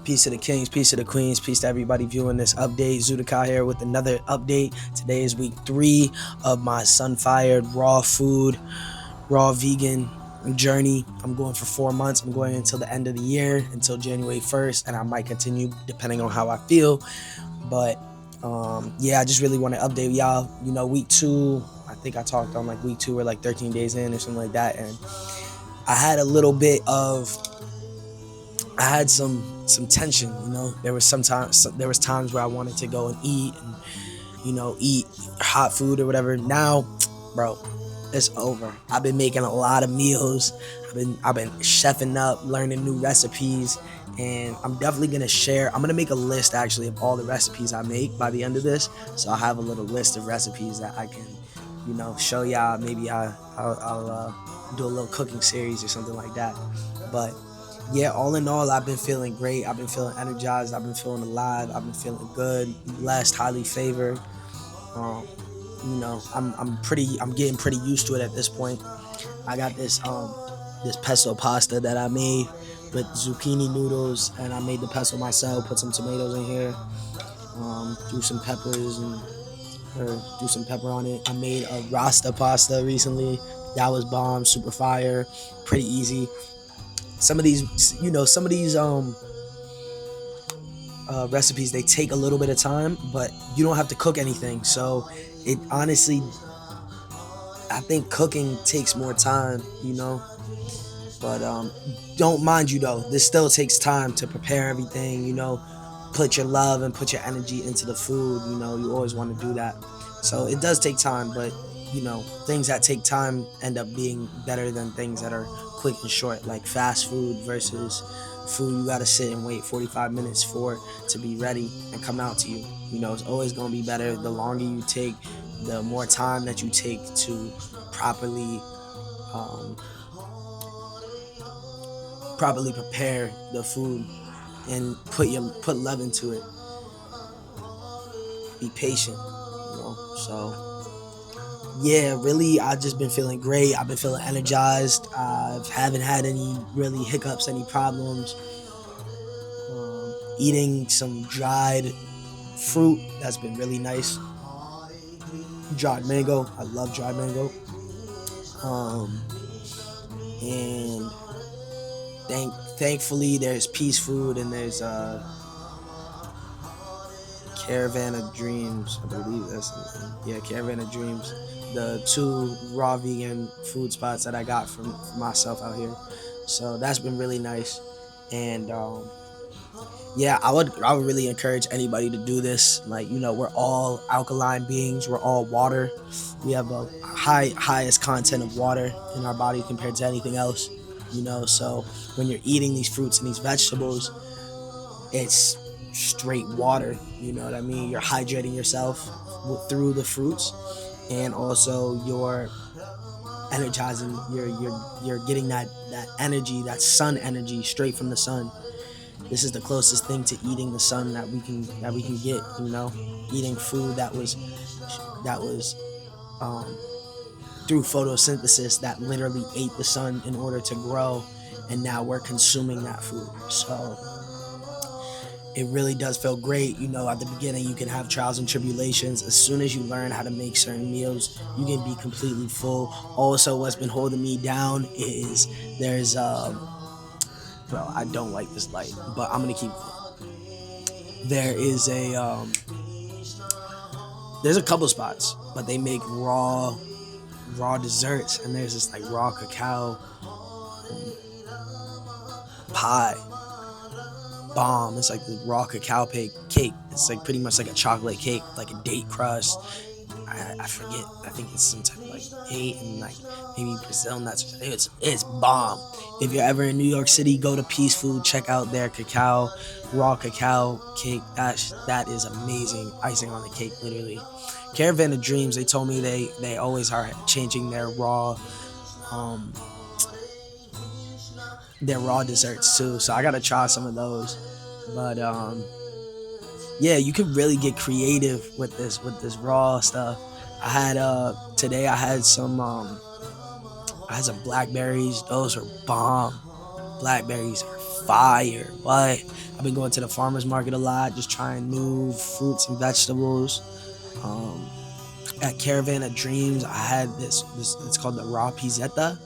Peace to the kings, peace to the queens, peace to everybody viewing this update. Zudakai here with another update. Today is week 3 of my sun-fired raw food, raw vegan journey. I'm going for 4 months. I'm going until the end of the year, until January 1st, and I might continue depending on how I feel. But yeah, I just really want to update y'all. You know, week 2, I think I talked on like week 2 or like 13 days in or something like that, and I had a little bit of some tension. You know, there was times where I wanted to go and eat hot food or whatever. Now, bro, it's over. I've been making a lot of meals. I've been chefing up, learning new recipes, and I'm definitely gonna share. I'm gonna make a list actually of all the recipes I make by the end of this. So I'll have a little list of recipes that I can, show y'all. Maybe I'll do a little cooking series or something like that. But yeah, all in all, I've been feeling great. I've been feeling energized. I've been feeling alive. I've been feeling good, blessed, highly favored. I'm getting pretty used to it at this point. I got this pesto pasta that I made with zucchini noodles, and I made the pesto myself. Put some tomatoes in here, threw some peppers do some pepper on it. I made a rasta pasta recently. That was bomb, super fire, pretty easy. Some of these recipes, they take a little bit of time, but you don't have to cook anything. So it honestly, I think cooking takes more time, but don't mind you though, this still takes time to prepare everything, put your love and put your energy into the food. You always want to do that. So it does take time, but things that take time end up being better than things that are quick and short, like fast food versus food you gotta sit and wait 45 minutes for it to be ready and come out to you. It's always gonna be better. The longer you take, the more time that you take to properly prepare the food and put love into it. Be patient, so yeah, really, I've just been feeling great. I've been feeling energized. I haven't had any really hiccups, any problems. Eating some dried fruit, that's been really nice. Dried mango, I love dried mango. And thankfully, there's Peace Food and there's Caravan of Dreams, I believe that's it. Yeah, Caravan of Dreams. The 2 raw vegan food spots that I got from myself out here. So that's been really nice. And yeah, I would really encourage anybody to do this. Like, we're all alkaline beings. We're all water. We have the highest content of water in our body compared to anything else. So when you're eating these fruits and these vegetables, it's straight water. You know what I mean? You're hydrating yourself through the fruits, and also you're energizing. You're getting that energy, that sun energy, straight from the sun. This is the closest thing to eating the sun that we can get. Eating food that was through photosynthesis, that literally ate the sun in order to grow, and now we're consuming that food. So it really does feel great. At the beginning, you can have trials and tribulations. As soon as you learn how to make certain meals, you can be completely full. Also, what's been holding me down is there's bro, I don't like this light, but I'm gonna keep going. There's a couple spots, but they make raw desserts, and there's this like raw cacao pie. Bomb. It's like the raw cacao cake. It's like pretty much like a chocolate cake, like a date crust. I forget. I think it's some type of like date and like maybe Brazil nuts. It's bomb. If you're ever in New York City, go to Peace Food. Check out their raw cacao cake. That is amazing. Icing on the cake, literally. Caravan of Dreams. They told me they always are changing their raw desserts too, so I gotta try some of those. But yeah, you can really get creative with this raw stuff. I had today I had some blackberries. Those are bomb. Blackberries are fire. What? I've been going to the farmer's market a lot, just trying new fruits and vegetables. Um, at Caravan of Dreams, I had this. It's called the raw pizzetta.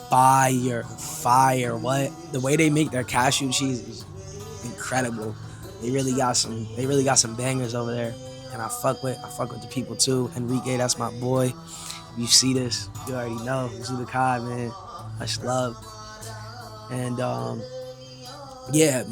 Fire. What? The way they make their cashew cheese is incredible. They really got some bangers over there. And I fuck with the people too. Enrique, that's my boy. If you see this, you already know. Zudakai, man. Much love. And yeah,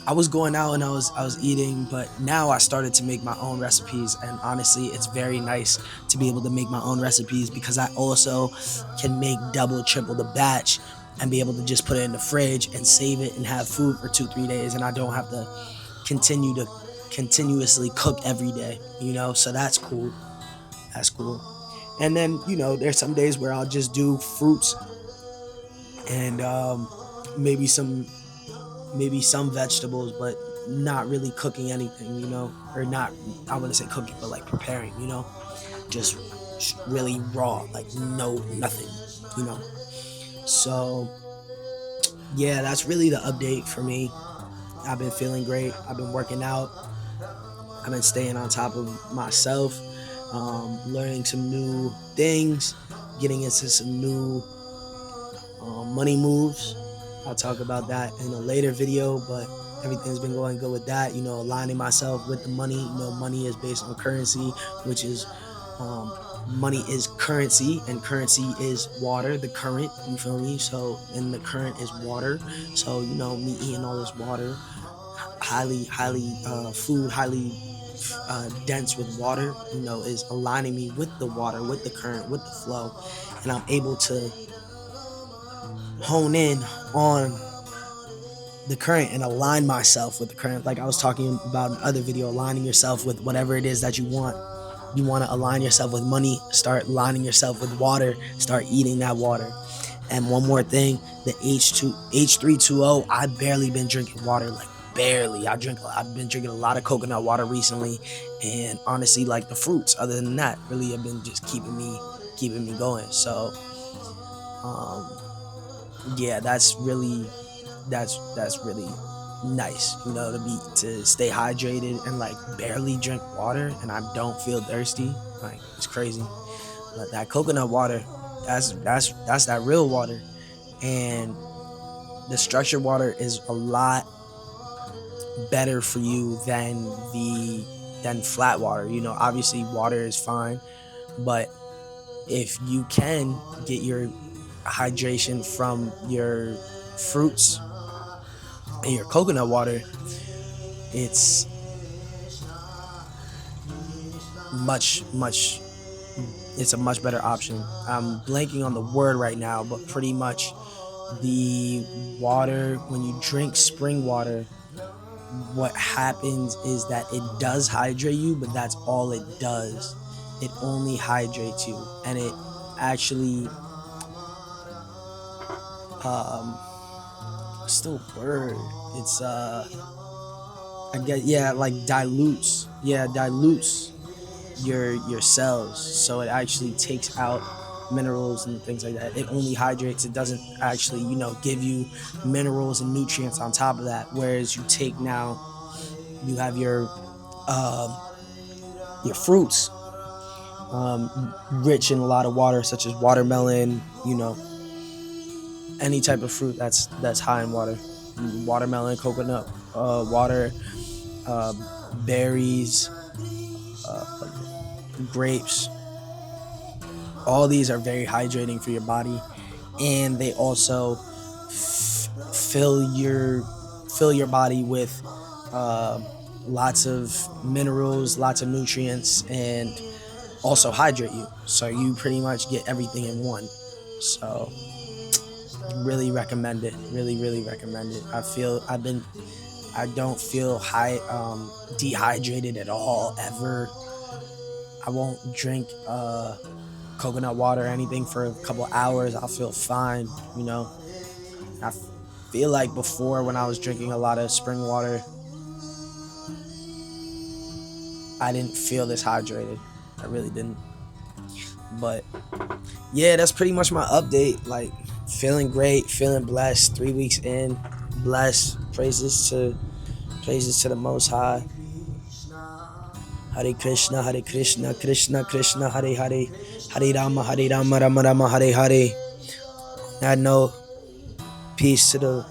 I was going out and I was eating, but now I started to make my own recipes, and honestly, it's very nice to be able to make my own recipes because I also can make double, triple the batch and be able to just put it in the fridge and save it and have food for 2-3 days, and I don't have to continuously cook every day, so that's cool. And then there's some days where I'll just do fruits and maybe some vegetables, but not really cooking anything, or not, I wouldn't say cooking, but like preparing, just really raw, like nothing, so yeah, that's really the update for me. I've been feeling great. I've been working out. I've been staying on top of myself, learning some new things, getting into some new money moves. I'll talk about that in a later video, but everything's been going good with that, aligning myself with the money. Money is based on currency, which is money is currency, and currency is water, the current, you feel me? So, and the current is water. So, me eating all this water, highly food, highly dense with water, is aligning me with the water, with the current, with the flow, and I'm able to hone in on the current and align myself with the current. Like I was talking about in the other video, aligning yourself with whatever it is that you want. You want to align yourself with money, start aligning yourself with water, start eating that water. And one more thing, the H320, I've barely been drinking water, like barely. I've been drinking a lot of coconut water recently, and honestly, like the fruits, other than that, really have been just keeping me going. So yeah, that's really nice, to stay hydrated and like barely drink water and I don't feel thirsty. Like, it's crazy. But that coconut water, that's that real water. And the structured water is a lot better for you than flat water. Obviously water is fine, but if you can get your hydration from your fruits and your coconut water, it's it's a much better option. I'm blanking on the word right now, but pretty much the water, when you drink spring water, what happens is that it does hydrate you, but that's all it does. It only hydrates you, and it actually what's the word? It's I guess, yeah, like dilutes your cells, so it actually takes out minerals and things like that. It only hydrates. It doesn't actually give you minerals and nutrients on top of that. Whereas you have your fruits rich in a lot of water, such as watermelon, any type of fruit that's high in water. Watermelon, coconut water, berries, grapes. All these are very hydrating for your body, and they also fill your body with lots of minerals, lots of nutrients, and also hydrate you. So you pretty much get everything in one. So really recommend it. Really recommend it. I don't feel dehydrated at all ever. I won't drink coconut water or anything for a couple hours. I'll feel fine. I feel like before, when I was drinking a lot of spring water, I didn't feel this hydrated. I really didn't. But yeah, that's pretty much my update. Like, Feeling great, feeling blessed. 3 weeks in, blessed. Praises to the Most High. Hare Krishna, Hare Krishna, Krishna Krishna, Hare Hare, Hare Rama, Rama Rama, Hare Hare. On that note, peace to the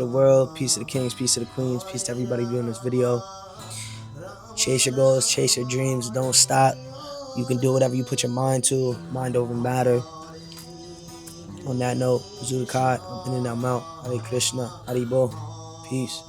world, peace to the kings, peace to the queens, peace to everybody viewing this video. Chase your goals, chase your dreams, don't stop. You can do whatever you put your mind to. Mind over matter. On that note, Zudukai, in and out. Hare Krishna, Hare Bo. Peace.